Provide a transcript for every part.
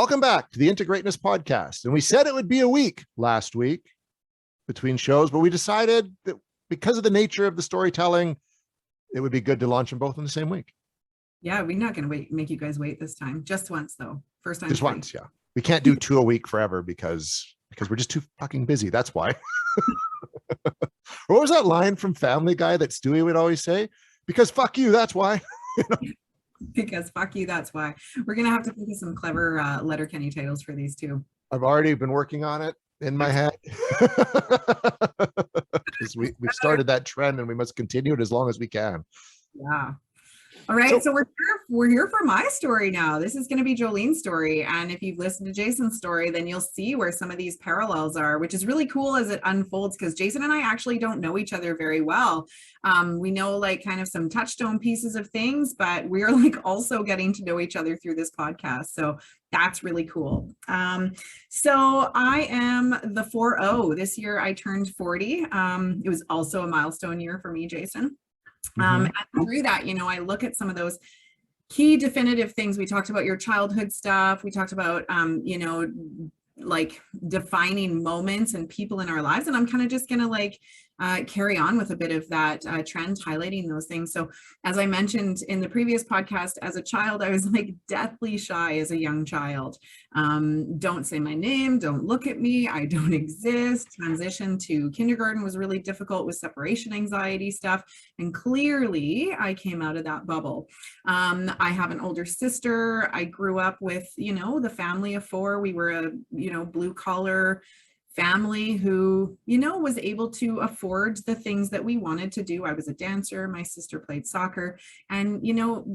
Welcome back to the Integrateness podcast. And we said it would be a week last week between shows, but we decided that because of the nature of the storytelling, it would be good to launch them both in the same week. Yeah, we're not going to make you guys wait this time. Just once, though. First time. Just once, yeah. We can't do 2 a week forever because we're just too fucking busy. That's why. What was that line from Family Guy that Stewie would always say? Because fuck you, that's why. Because fuck you, that's why. We're going to have to think of some clever Letterkenny titles for these two. I've already been working on it in my head. We've started that trend and we must continue it as long as we can. Yeah. All right, so we're here for my story now. This is going to be Jolene's story, and if you've listened to Jason's story, then you'll see where some of these parallels are, which is really cool as it unfolds, because Jason and I actually don't know each other very well. We know like kind of some touchstone pieces of things, but we're like also getting to know each other through this podcast. So that's really cool. So I am the 4-0. This year I turned 40. It was also a milestone year for me, Jason. And through that, I look at some of those key definitive things. We talked about your childhood stuff. We talked about, like defining moments and people in our lives. And I'm kind of just going to carry on with a bit of that trend, highlighting those things. So as I mentioned in the previous podcast, as a child, I was like deathly shy as a young child. Don't say my name, don't look at me, I don't exist. Transition to kindergarten was really difficult with separation anxiety stuff. And clearly I came out of that bubble. I have an older sister. I grew up with, the family of 4. We were a, blue collar family who, was able to afford the things that we wanted to do. I was a dancer. My sister played soccer, and,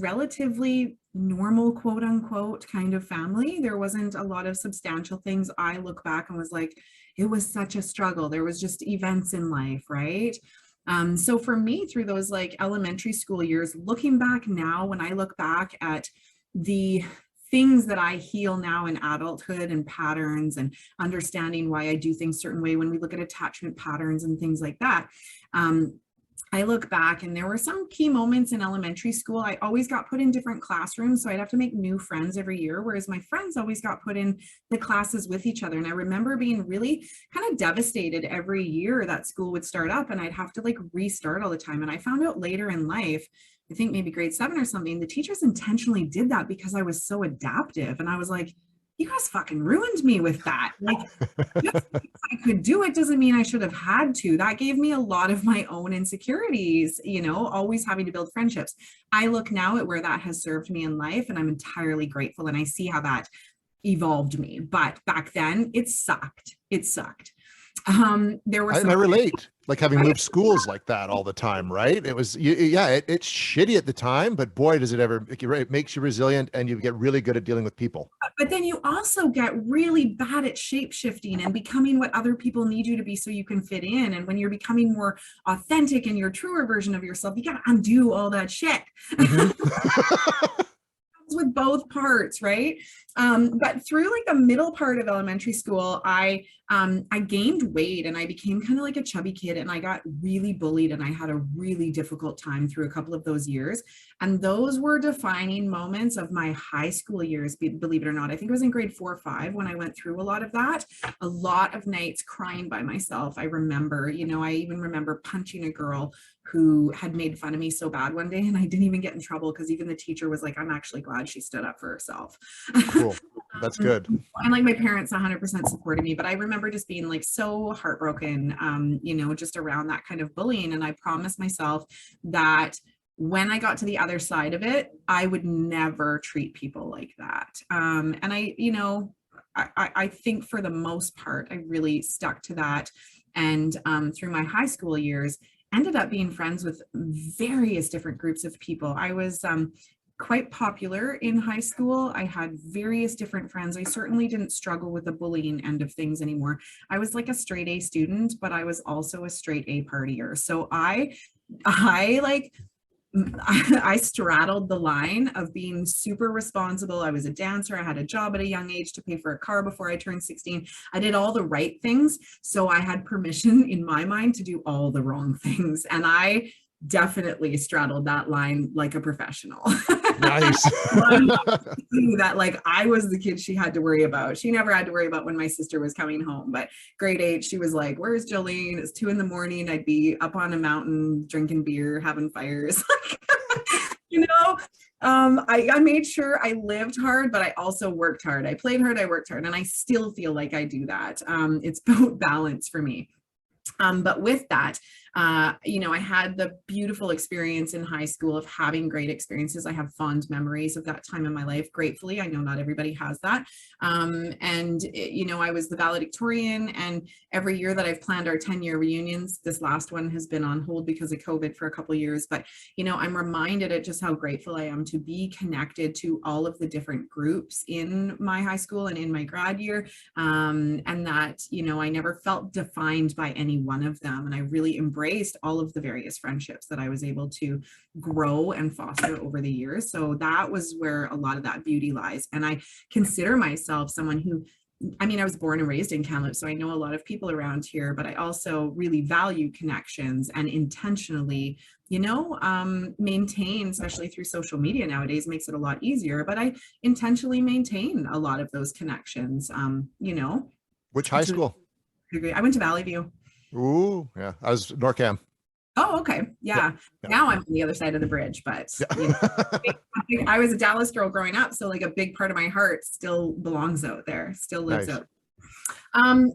relatively normal, quote unquote, kind of family. There wasn't a lot of substantial things. I look back and was like, it was such a struggle. There was just events in life, right? So for me, through those like elementary school years, looking back now, when I look back at the things that I heal now in adulthood and patterns and understanding why I do things certain way, when we look at attachment patterns and things like that, I look back and there were some key moments in elementary school. I always got put in different classrooms, so I'd have to make new friends every year, whereas my friends always got put in the classes with each other. And I remember being really kind of devastated every year that school would start up and I'd have to like restart all the time. And I found out later in life, I think maybe grade 7 or something, the teachers intentionally did that because I was so adaptive. And I was like, you guys fucking ruined me with that. Like, just because I could do it doesn't mean I should have had to. That gave me a lot of my own insecurities, always having to build friendships. I look now at where that has served me in life and I'm entirely grateful. And I see how that evolved me. But back then it sucked. It sucked. There were I relate, like having moved schools like that all the time, right? It was, it's shitty at the time, but boy, does it makes you resilient and you get really good at dealing with people. But then you also get really bad at shape shifting and becoming what other people need you to be so you can fit in. And when you're becoming more authentic and your truer version of yourself, you got to undo all that shit. With both parts, right? But through like the middle part of elementary school, I gained weight and I became kind of like a chubby kid and I got really bullied and I had a really difficult time through a couple of those years. And those were defining moments of my high school years, believe it or not. I think it was in grade 4 or 5 when I went through a lot of that, a lot of nights crying by myself. I remember, I even remember punching a girl who had made fun of me so bad one day and I didn't even get in trouble because even the teacher was like, I'm actually glad she stood up for herself. Cool. That's good. And like my parents 100% supported me, but I remember just being like so heartbroken, just around that kind of bullying. And I promised myself that when I got to the other side of it, I would never treat people like that. And I think for the most part, I really stuck to that. And through my high school years, ended up being friends with various different groups of people. I was quite popular in high school. I had various different friends. I certainly didn't struggle with the bullying end of things anymore. I was like a straight A student, but I was also a straight A partier. So I straddled the line of being super responsible. I was a dancer. I had a job at a young age to pay for a car before I turned 16. I did all the right things. So I had permission in my mind to do all the wrong things. And I definitely straddled that line like a professional. Nice. That like I was the kid she had to worry about. She never had to worry about when my sister was coming home. But grade 8, she was like, "Where's Jolene?" It's 2 a.m. I'd be up on a mountain drinking beer, having fires. you know, I made sure I lived hard, but I also worked hard. I played hard, I worked hard, and I still feel like I do that. It's about balance for me. But with that, I had the beautiful experience in high school of having great experiences. I have fond memories of that time in my life. Gratefully, I know not everybody has that. I was the valedictorian, and every year that I've planned our 10-year reunions, this last one has been on hold because of COVID for a couple of years. But, I'm reminded at just how grateful I am to be connected to all of the different groups in my high school and in my grad year. And that, I never felt defined by any one of them. And I really embraced all of the various friendships that I was able to grow and foster over the years. So that was where a lot of that beauty lies. And I consider myself someone who, I was born and raised in Kamloops, so I know a lot of people around here, but I also really value connections and intentionally, maintain, especially through social media nowadays, makes it a lot easier, but I intentionally maintain a lot of those connections, Which high school? I went to Valley View. Ooh, yeah. I was NorCam. Oh, okay. Yeah. Yeah. Now I'm on the other side of the bridge, but I was a Dallas girl growing up. So like a big part of my heart still belongs out there, still lives Nice. out.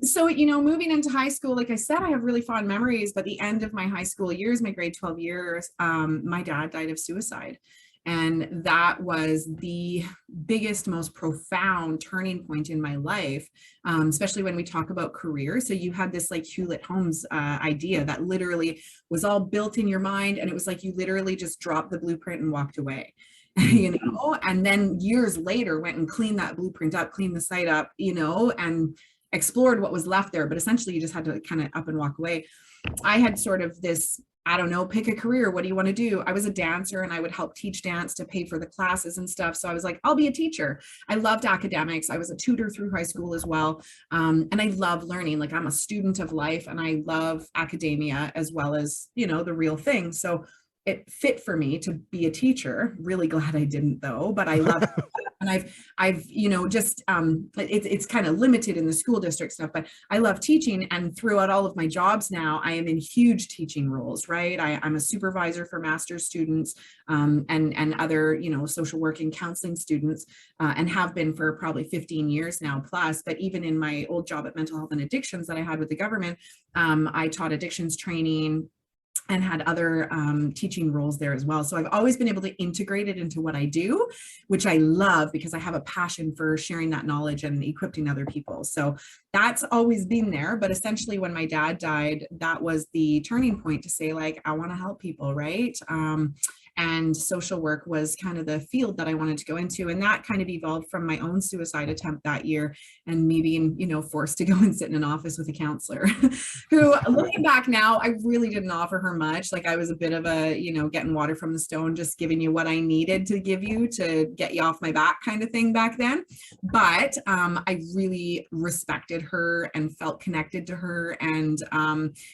So, moving into high school, like I said, I have really fond memories, but the end of my high school years, my grade 12 years, my dad died of suicide. And that was the biggest, most profound turning point in my life, especially when we talk about career. So you had this like Hewlett Holmes idea that literally was all built in your mind. And it was like you literally just dropped the blueprint and walked away. And then years later went and cleaned that blueprint up, cleaned the site up, and explored what was left there. But essentially you just had to kind of up and walk away. I had sort of this, I don't know, pick a career. What do you want to do? I was a dancer and I would help teach dance to pay for the classes and stuff. So I was like, I'll be a teacher. I loved academics. I was a tutor through high school as well. And I love learning. Like I'm a student of life and I love academia as well as, the real thing. So it fit for me to be a teacher. Really glad I didn't though, but I love it. And I've it's kind of limited in the school district stuff, but I love teaching. And throughout all of my jobs now, I am in huge teaching roles, right? I'm a supervisor for master's students and other, social work and counseling students and have been for probably 15 years now plus. But even in my old job at Mental Health and Addictions that I had with the government, I taught addictions training and had other teaching roles there as well. So I've always been able to integrate it into what I do, which I love because I have a passion for sharing that knowledge and equipping other people. So that's always been there. But essentially when my dad died, that was the turning point to say like, I want to help people, right? And social work was kind of the field that I wanted to go into. And that kind of evolved from my own suicide attempt that year and me being, forced to go and sit in an office with a counselor who, looking back now, I really didn't offer her much. Like I was a bit of a, getting water from the stone, just giving you what I needed to give you to get you off my back kind of thing back then. But I really respected her and felt connected to her. And,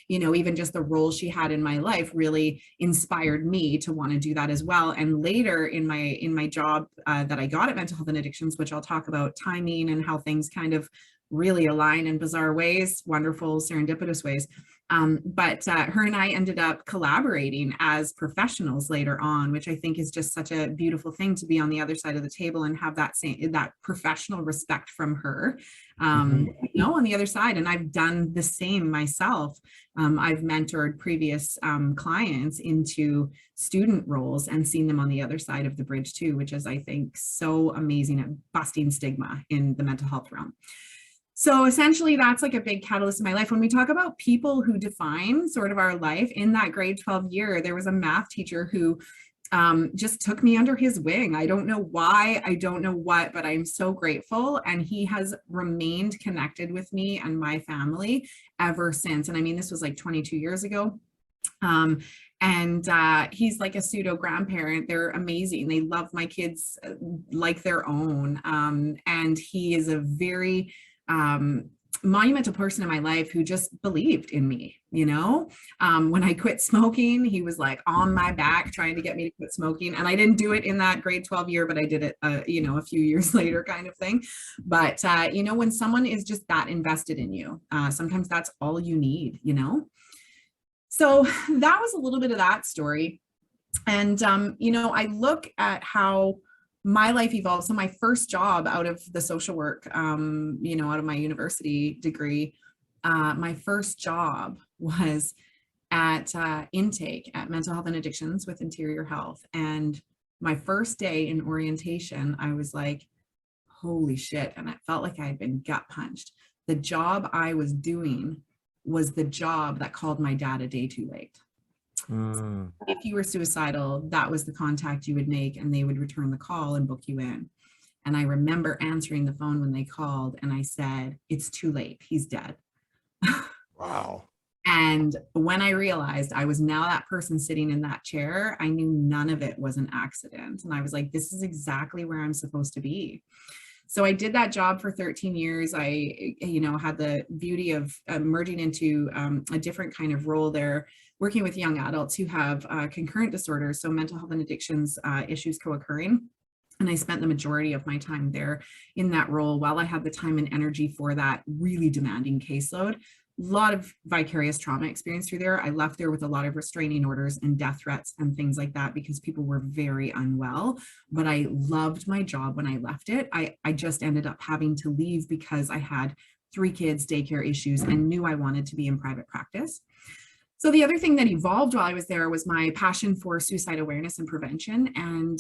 even just the role she had in my life really inspired me to want to do that as well. And later in my job that I got at Mental Health and Addictions, which I'll talk about timing and how things kind of really align in bizarre ways, wonderful serendipitous ways. But her and I ended up collaborating as professionals later on, which I think is just such a beautiful thing to be on the other side of the table and have that professional respect from her, on the other side. And I've done the same myself. I've mentored previous clients into student roles and seen them on the other side of the bridge too, which is, I think, so amazing at busting stigma in the mental health realm. So essentially, that's like a big catalyst in my life. When we talk about people who define sort of our life, in that grade 12 year, there was a math teacher who just took me under his wing. I don't know why, I don't know what, but I'm so grateful. And he has remained connected with me and my family ever since. And I mean, this was like 22 years ago. And he's like a pseudo grandparent. They're amazing. They love my kids like their own. And he is a very monumental person in my life who just believed in me, you know. When I quit smoking, he was like on my back trying to get me to quit smoking. And I didn't do it in that grade 12 year, but I did it, you know, a few years later kind of thing. But, you know, when someone is just that invested in you, sometimes that's all you need, you know. So that was a little bit of that story. And, you know, I look at how my life evolved. So my first job out of the social work, you know, out of my university degree, my first job was at intake at Mental Health and Addictions with Interior Health. And my first day in orientation, I was like, holy shit. And I felt like I had been gut punched. The job I was doing was the job that called my dad a day too late. If you were suicidal, that was the contact you would make, and they would return the call and book you in. And I remember answering the phone when they called, and I said, it's too late. He's dead. Wow. And when I realized I was now that person sitting in that chair, I knew none of it was an accident. And I was like, this is exactly where I'm supposed to be. So I did that job for 13 years. I, you know, had the beauty of merging into a different kind of role there, working with young adults who have concurrent disorders, so mental health and addictions issues co-occurring. And I spent the majority of my time there in that role while I had the time and energy for that really demanding caseload. A lot of vicarious trauma experience through there. I left there with a lot of restraining orders and death threats and things like that because people were very unwell. But I loved my job when I left it. I just ended up having to leave because I had 3 kids, daycare issues, and knew I wanted to be in private practice. So the other thing that evolved while I was there was my passion for suicide awareness and prevention. And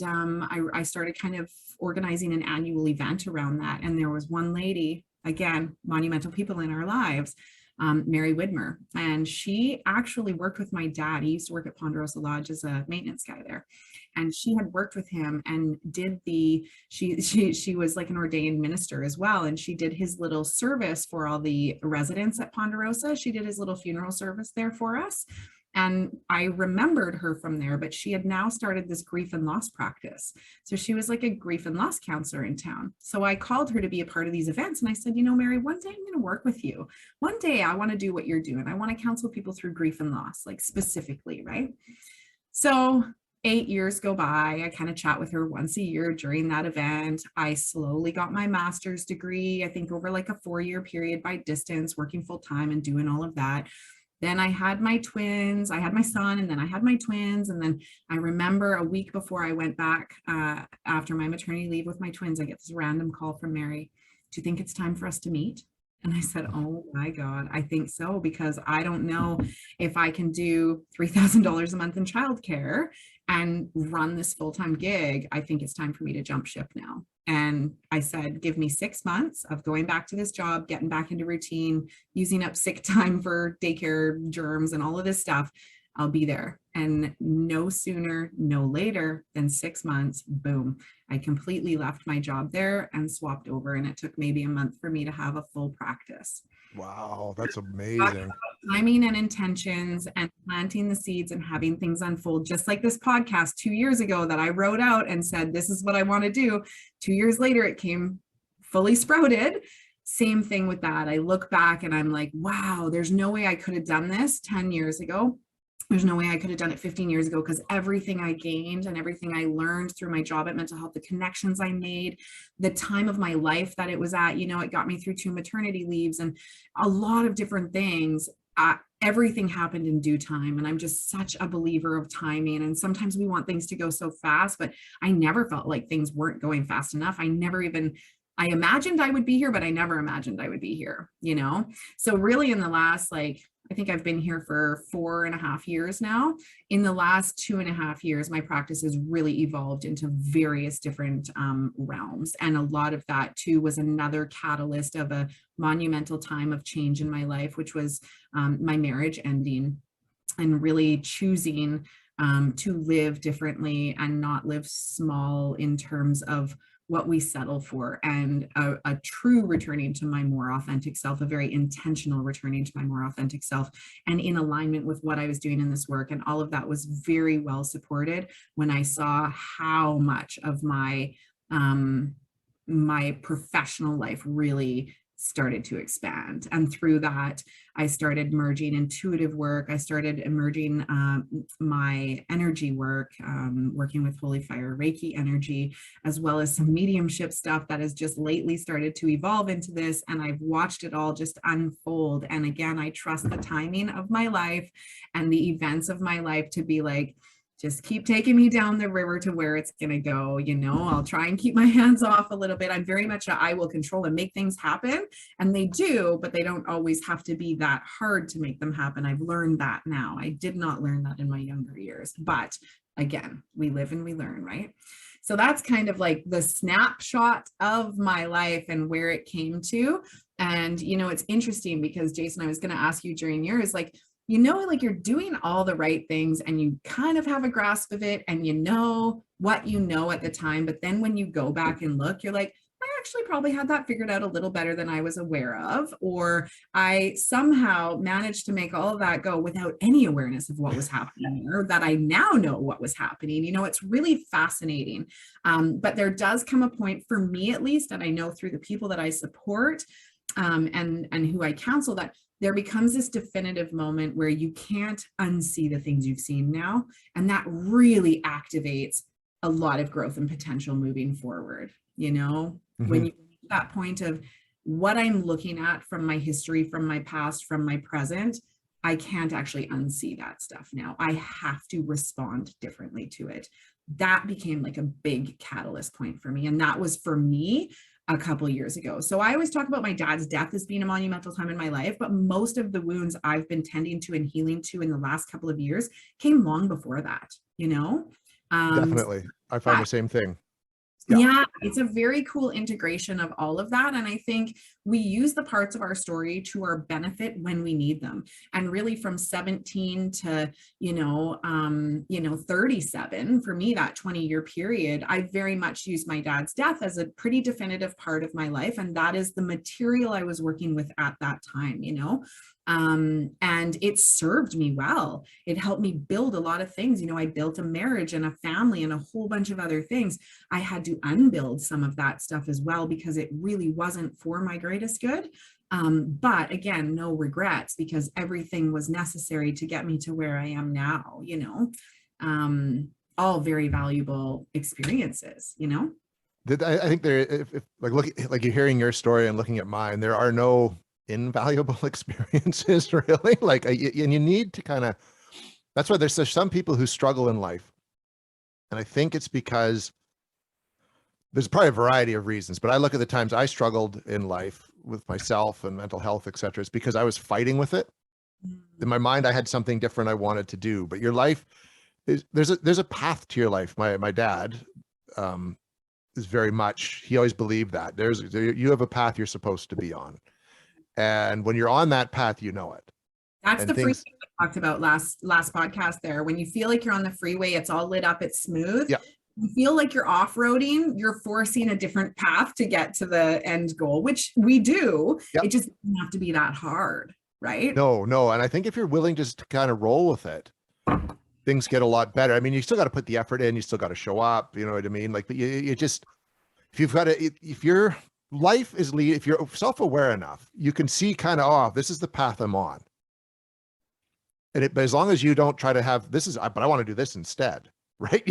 I started kind of organizing an annual event around that. And there was one lady, again, monumental people in our lives, Mary Widmer. And she actually worked with my dad. He used to work at Ponderosa Lodge as a maintenance guy there. And she had worked with him and did she was like an ordained minister as well. And she did his little service for all the residents at Ponderosa. She did his little funeral service there for us. And I remembered her from there, but she had now started this grief and loss practice. So she was like a grief and loss counselor in town. So I called her to be a part of these events. And I said, you know, Mary, one day I'm going to work with you. One day I want to do what you're doing. I want to counsel people through grief and loss, like specifically, right? So 8 years go by. I kind of chat with her once a year during that event. I slowly got my master's degree, I think over like a 4-year period by distance, working full time and doing all of that. Then I had my twins, I had my son, and then I had my twins. And then I remember a week before I went back after my maternity leave with my twins, I get this random call from Mary. Do you think it's time for us to meet? And I said, oh my God, I think so, because I don't know if I can do $3,000 a month in childcare and run this full-time gig. I think it's time for me to jump ship now. And I said, give me 6 months of going back to this job, getting back into routine, using up sick time for daycare germs and all of this stuff. I'll be there. And no sooner, no later than 6 months, boom, I completely left my job there and swapped over. And it took maybe a month for me to have a full practice. Wow, that's amazing. Timing and intentions and planting the seeds and having things unfold, just like this podcast 2 years ago that I wrote out and said, this is what I want to do. 2 years later, it came fully sprouted. Same thing with that. I look back and I'm like, wow, there's no way I could have done this 10 years ago. There's no way I could have done it 15 years ago, because everything I gained and everything I learned through my job at mental health, the connections I made, the time of my life that it was at, you know, it got me through 2 maternity leaves and a lot of different things. Everything happened in due time. And I'm just such a believer of timing. And sometimes we want things to go so fast, but I never felt like things weren't going fast enough. I imagined I would be here, but I never imagined I would be here, you know? So really in the last, I think I've been here for 4.5 years now. In the last 2.5 years, my practice has really evolved into various different realms. And a lot of that too was another catalyst of a monumental time of change in my life, which was my marriage ending and really choosing to live differently and not live small in terms of what we settle for, and a true returning to my more authentic self, a very intentional returning to my more authentic self, and in alignment with what I was doing in this work. And all of that was very well supported when I saw how much of my my professional life really started to expand. And through that, I started merging intuitive work. I started merging my energy work, working with Holy Fire Reiki energy, as well as some mediumship stuff that has just lately started to evolve into this. And I've watched it all just unfold. And again, I trust the timing of my life and the events of my life to be like, just keep taking me down the river to where it's going to go. I'll try and keep my hands off a little bit. I'm very much I will control and make things happen. And they do, but they don't always have to be that hard to make them happen. I've learned that now. I did not learn that in my younger years. But again, we live and we learn, right? So that's kind of like the snapshot of my life and where it came to. And, it's interesting because Jason, I was going to ask you during yours, like, like you're doing all the right things and you kind of have a grasp of it and what at the time. But then when you go back and look, you're like, I actually probably had that figured out a little better than I was aware of, or I somehow managed to make all of that go without any awareness of what was happening, or that I now know what was happening. It's really fascinating. But there does come a point for me, at least, and I know through the people that I support and who I counsel, that there becomes this definitive moment where you can't unsee the things you've seen now. And that really activates a lot of growth and potential moving forward. When you reach that point of what I'm looking at from my history, from my past, from my present, I can't actually unsee that stuff now. I have to respond differently to it. That became like a big catalyst point for me. And that was for me a couple of years ago. So I always talk about my dad's death as being a monumental time in my life, but most of the wounds I've been tending to and healing to in the last couple of years came long before that, Definitely. I find the same thing. Yeah, it's a very cool integration of all of that. And I think we use the parts of our story to our benefit when we need them. And really from 17 to, 37, for me, that 20-year period, I very much used my dad's death as a pretty definitive part of my life. And that is the material I was working with at that time, and it served me well. It helped me build a lot of things. I built a marriage and a family and a whole bunch of other things. I had to unbuild some of that stuff as well because it really wasn't for my greatest good. But again, no regrets because everything was necessary to get me to where I am now, all very valuable experiences, I think there, if like you're hearing your story and looking at mine, there are no invaluable experiences really, and you need to that's why there's some people who struggle in life. And I think it's because there's probably a variety of reasons, but I look at the times I struggled in life with myself and mental health, etc. It's because I was fighting with it. In my mind, I had something different I wanted to do, but your life is, there's a path to your life. My dad, is very much, he always believed that you have a path you're supposed to be on. And when you're on that path, you know it. That's the freeway we talked about last podcast there. When you feel like you're on the freeway, it's all lit up, it's smooth. Yeah. You feel like you're off-roading, you're forcing a different path to get to the end goal, which we do. Yep. It just doesn't have to be that hard, right? No. And I think if you're willing just to kind of roll with it, things get a lot better. I mean, you still got to put the effort in, you still got to show up, you know what I mean? But you just, if your life is if you're self-aware enough, you can see this is the path I'm on. But as long as you don't try to have but I want to do this instead, right?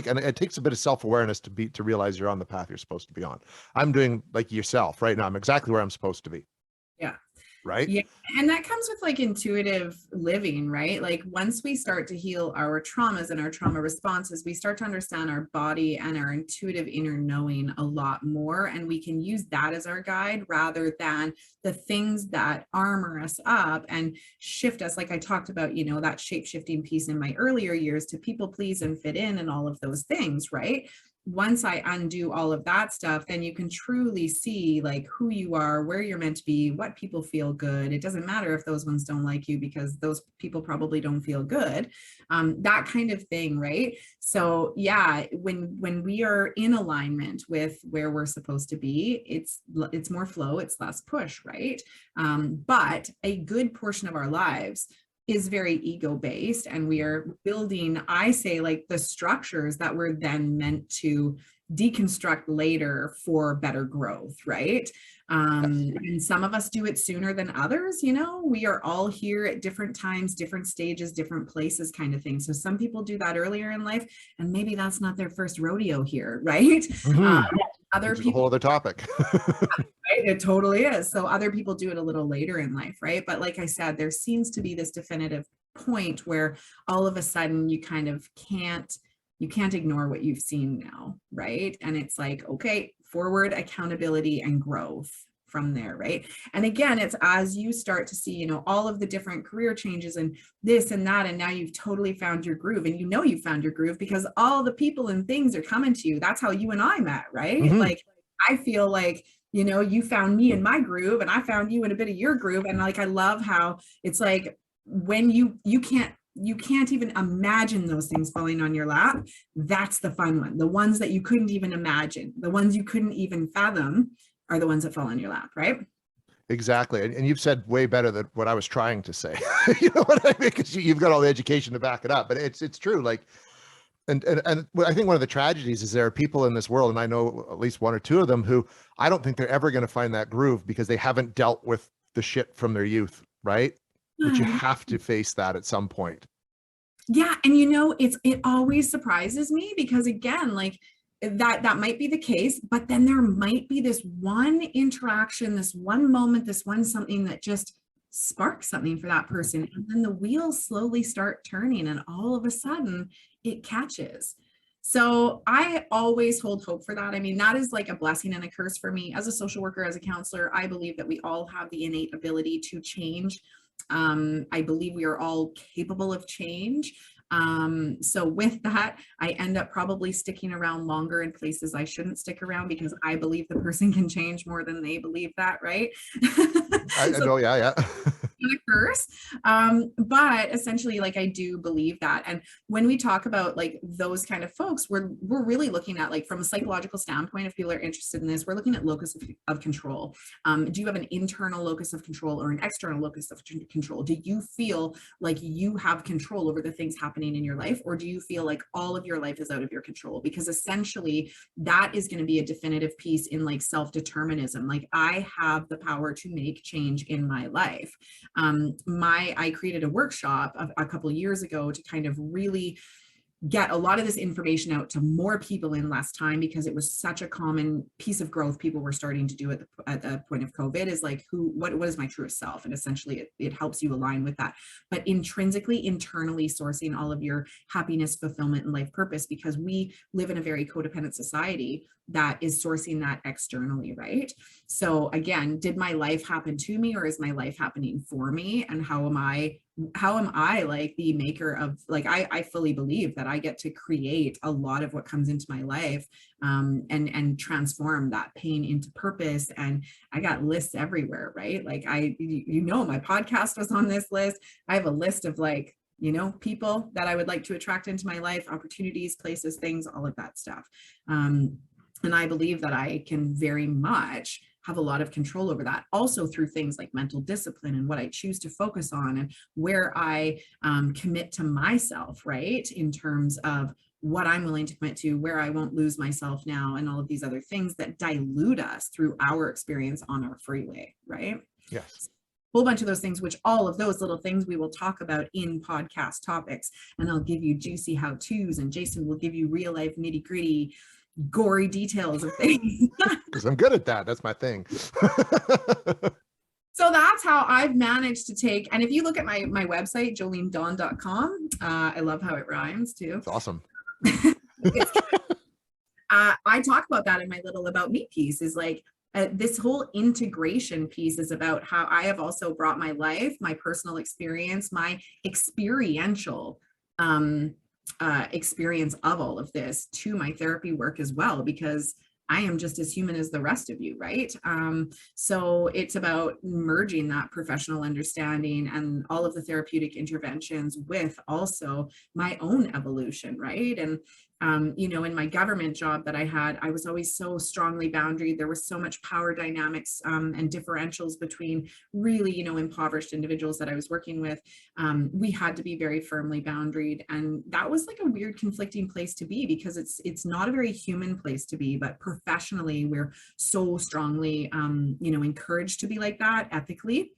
And it takes a bit of self-awareness to realize you're on the path you're supposed to be on. I'm doing like yourself right now. I'm exactly where I'm supposed to be. Yeah. Right. Yeah. And that comes with intuitive living, right? Once we start to heal our traumas and our trauma responses, we start to understand our body and our intuitive inner knowing a lot more. And we can use that as our guide rather than the things that armor us up and shift us. Like I talked about, that shape-shifting piece in my earlier years to people please and fit in and all of those things, right? Once I undo all of that stuff, then you can truly see who you are, where you're meant to be, what people feel good. It doesn't matter if those ones don't like you because those people probably don't feel good. That kind of thing, right? So yeah, when we are in alignment with where we're supposed to be, it's more flow, it's less push, right? But a good portion of our lives is very ego based, and we are building, I say, like the structures that were then meant to deconstruct later for better growth, right? And some of us do it sooner than others. You know, we are all here at different times, different stages, different places, kind of thing. So some people do that earlier in life, and maybe that's not their first rodeo here, right? Other people, a whole other topic. right? It totally is. So other people do it a little later in life, right? But like I said, there seems to be this definitive point where all of a sudden you kind of can't ignore what you've seen now, right? And it's like, okay, forward accountability and growth from there, right? And again, it's as you start to see, you know, all of the different career changes and this and that, and now you've totally found your groove, and you know you found your groove because all the people and things are coming to you. That's how you and I met, right? Like, I feel like, you know, you found me in my groove and I found you in a bit of your groove. And like, I love how it's like when you can't even imagine those things falling on your lap. That's the fun one. The ones that you couldn't even imagine, the ones you couldn't even fathom are the ones that fall on your lap, right? Exactly. And you've said way better than what I was trying to say. You know what I mean? Because you've got all the education to back it up, but it's true. Like, and I think one of the tragedies is there are people in this world, and I know at least one or two of them, who I don't think they're ever going to find that groove because they haven't dealt with the shit from their youth, right? But you have to face that at some point. Yeah. And you know, it always surprises me because again, like that might be the case, but then there might be this one interaction, this one moment, this one something that just sparks something for that person. And then the wheels slowly start turning and all of a sudden it catches. So I always hold hope for that. I mean, that is like a blessing and a curse for me as a social worker, as a counselor. I believe that we all have the innate ability to change. I believe we are all capable of change. So with that, I end up probably sticking around longer in places I shouldn't stick around because I believe the person can change more than they believe that, right? I know, yeah. A curse. But essentially, like, I do believe that. And when we talk about like those kind of folks, we're really looking at, like, from a psychological standpoint, if people are interested in this, we're looking at locus of control. Do you have an internal locus of control or an external locus of control? Do you feel like you have control over the things happening in your life, or do you feel like all of your life is out of your control? Because essentially that is going to be a definitive piece in like self-determinism. Like, I have the power to make change in my life. I created a workshop a couple of years ago to kind of really get a lot of this information out to more people in less time, because it was such a common piece of growth people were starting to do at the point of COVID, is like, what is my truest self? And essentially it helps you align with that, but intrinsically, internally sourcing all of your happiness, fulfillment, and life purpose, because we live in a very codependent society that is sourcing that externally, right? So again, did my life happen to me, or is my life happening for me? And how am I like the maker of, like, I fully believe that I get to create a lot of what comes into my life, and transform that pain into purpose. And I got lists everywhere, right? Like, you know, my podcast was on this list. I have a list of, like, you know, people that I would like to attract into my life, opportunities, places, things, all of that stuff. And I believe that I can very much have a lot of control over that, also through things like mental discipline and what I choose to focus on, and where I commit to myself, right? In terms of what I'm willing to commit to, where I won't lose myself now, and all of these other things that dilute us through our experience on our freeway, right? Yes. Whole bunch of those things, which all of those little things we will talk about in podcast topics. And I'll give you juicy how-tos, and Jason will give you real life nitty-gritty gory details of things. Because I'm good at that. That's my thing. So that's how I've managed to take, and if you look at my website, jolenedawn.com, I love how it rhymes too. It's awesome. I talk about that in my little about me piece, is like, this whole integration piece is about how I have also brought my life, my personal experience, my experiential experience of all of this to my therapy work as well, because I am just as human as the rest of you, right? So it's about merging that professional understanding and all of the therapeutic interventions with also my own evolution, right? And you know, in my government job that I had, I was always so strongly boundaried. There was so much power dynamics and differentials between really, you know, impoverished individuals that I was working with. We had to be very firmly boundaried, and that was like a weird, conflicting place to be, because it's not a very human place to be. But professionally, we're so strongly, you know, encouraged to be like that ethically.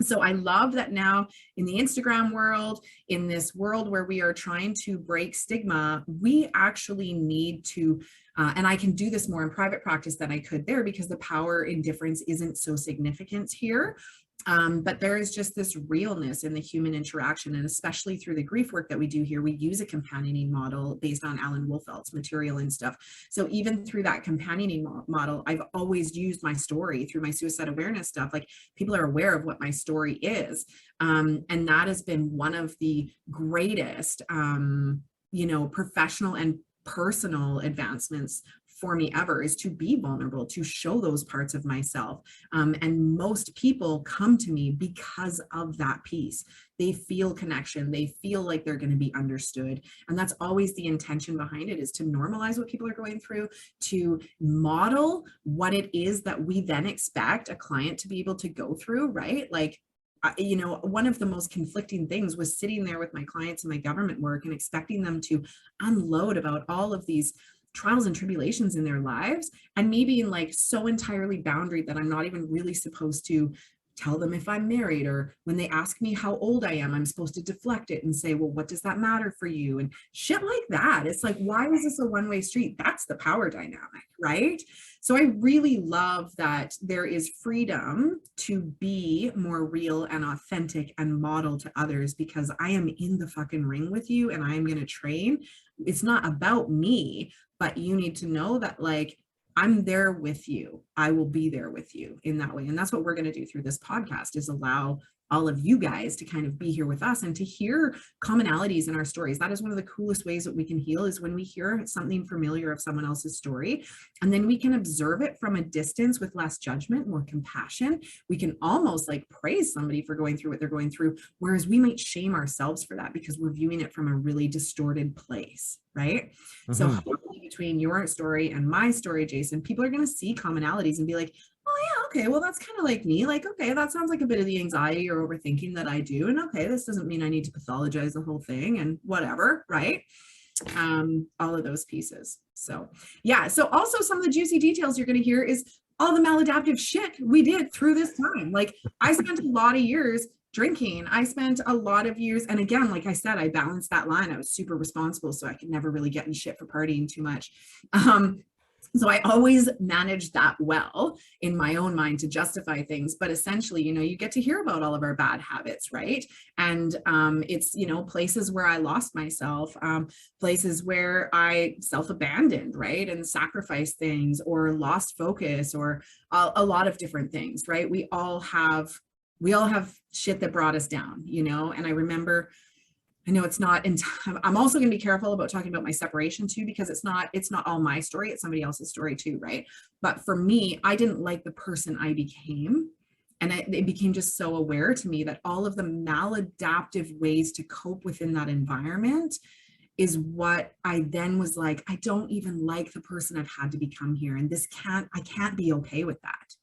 So I love that now in the Instagram world, in this world where we are trying to break stigma, we actually need to, and I can do this more in private practice than I could there, because the power in difference isn't so significant here. But there is just this realness in the human interaction, and especially through the grief work that we do here, we use a companioning model based on Alan Wolfeld's material and stuff. So even through that companioning model, I've always used my story through my suicide awareness stuff. Like, people are aware of what my story is. And that has been one of the greatest, you know, professional and personal advancements for me ever, is to be vulnerable, to show those parts of myself. And most people come to me because of that piece. They feel connection. They feel like they're going to be understood. And that's always the intention behind it, is to normalize what people are going through, to model what it is that we then expect a client to be able to go through, right? Like, you know, one of the most conflicting things was sitting there with my clients in my government work and expecting them to unload about all of these trials and tribulations in their lives, and me being like so entirely boundaried that I'm not even really supposed to tell them if I'm married, or when they ask me how old I am, I'm supposed to deflect it and say, well, what does that matter for you? And shit like that. It's like, why is this a one-way street? That's the power dynamic, right? So I really love that there is freedom to be more real and authentic and model to others, because I am in the fucking ring with you and I am going to train. It's not about me, but you need to know that, like, I'm there with you. I will be there with you in that way. And that's what we're going to do through this podcast, is allow all of you guys to kind of be here with us and to hear commonalities in our stories. That is one of the coolest ways that we can heal, is when we hear something familiar of someone else's story, and then we can observe it from a distance with less judgment, more compassion. We can almost like praise somebody for going through what they're going through, whereas we might shame ourselves for that because we're viewing it from a really distorted place, right? Mm-hmm. So hopefully between your story and my story, Jason, people are going to see commonalities and be like, oh yeah, okay, well, that's kind of like me. Like, okay, that sounds like a bit of the anxiety or overthinking that I do. And okay, this doesn't mean I need to pathologize the whole thing and whatever, right? All of those pieces. So yeah, so also some of the juicy details you're going to hear is all the maladaptive shit we did through this time. Like, I spent a lot of years drinking. I spent a lot of years, and again, like I said, I balanced that line. I was super responsible, so I could never really get in shit for partying too much. So I always managed that well in my own mind to justify things. But essentially, you know, you get to hear about all of our bad habits, right? And it's, you know, places where I lost myself, places where I self-abandoned, right? And sacrificed things or lost focus, or a lot of different things, right? We all have shit that brought us down, you know? And I remember, I know it's not in time. I'm also going to be careful about talking about my separation too, because it's not all my story. It's somebody else's story too, right? But for me, I didn't like the person I became. And it became just so aware to me that all of the maladaptive ways to cope within that environment is what I then was like, I don't even like the person I've had to become here. And I can't be okay with that.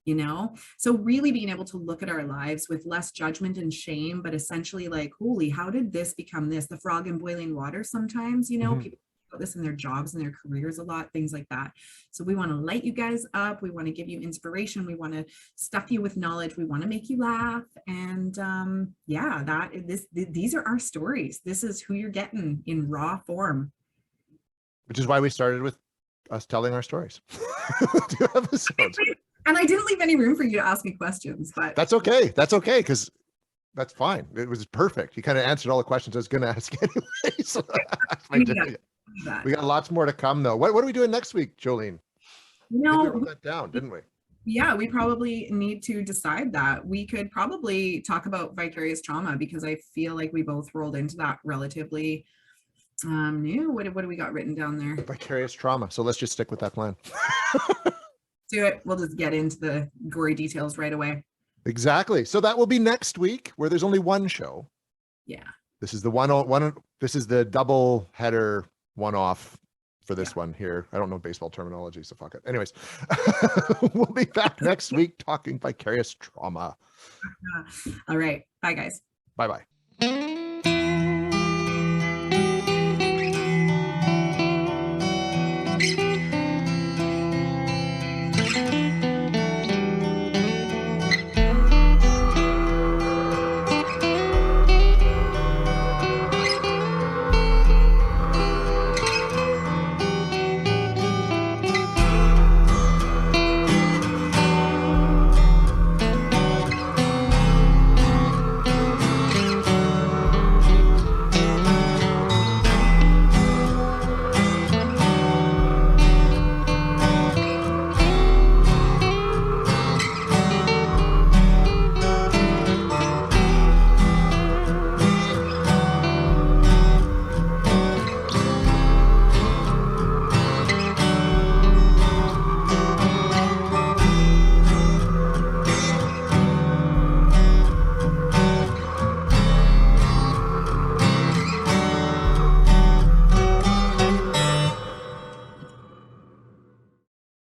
You know, so really being able to look at our lives with less judgment and shame, but essentially like, holy, how did this become this? The frog in boiling water sometimes, you know, people put this in their jobs and their careers a lot, things like that. So we want to light you guys up. We want to give you inspiration. We want to stuff you with knowledge. We want to make you laugh. And yeah, these are our stories. This is who you're getting in raw form. Which is why we started with us telling our stories. 2 episodes. And I didn't leave any room for you to ask me questions, but that's okay. That's okay, because that's fine. It was perfect. You kind of answered all the questions I was going to ask anyway. So we got lots more to come, though. What are we doing next week, Jolene? No, we wrote that down, didn't we? Yeah, we probably need to decide that. We could probably talk about vicarious trauma, because I feel like we both rolled into that relatively New. What do we got written down there? Vicarious trauma. So let's just stick with that plan. Do it. We'll just get into the gory details right away. Exactly. So that will be next week, where there's only one show. Yeah. This is the one. This is the double header one-off for this one here. I don't know baseball terminology, so fuck it. Anyways, we'll be back next week talking vicarious trauma. All right. Bye, guys. Bye-bye.